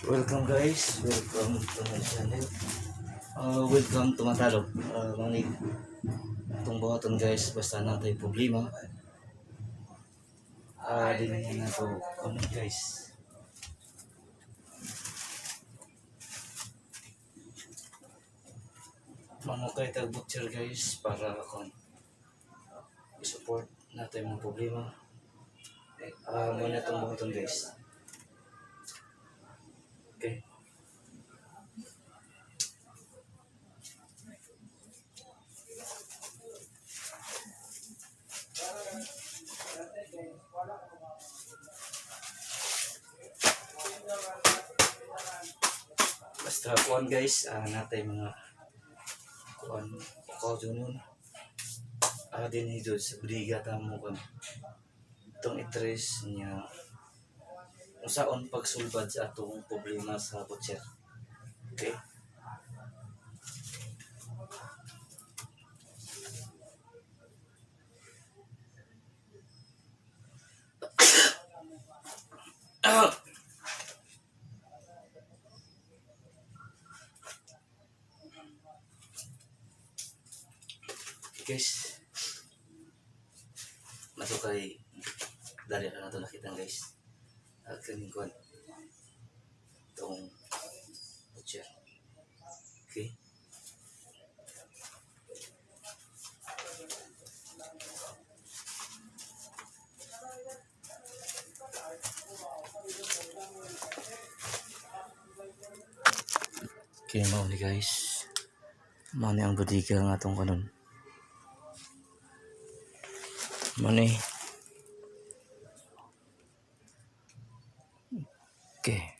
Welcome guys, welcome to my channel. Welcome to Matalom. Manig itong buhaton guys, basta natay problema. Din na to comment guys. Mamukay tag butcher guys para i-support natin mga problema. Muna itong buhaton guys. Okay. Basta kuan guys, natay mga kuan nun. Din ito sa budiga tamo kan. Itong itres niya usaon pagsulbad sa atong problema sa butcher. Okay. Guys, masuk kay Deri na ito nakita guys. Kaning kuan itong butcher. Okay. Okay, mau ni guys. Mau ni ang budiga nga itong kanon. Money. Okay.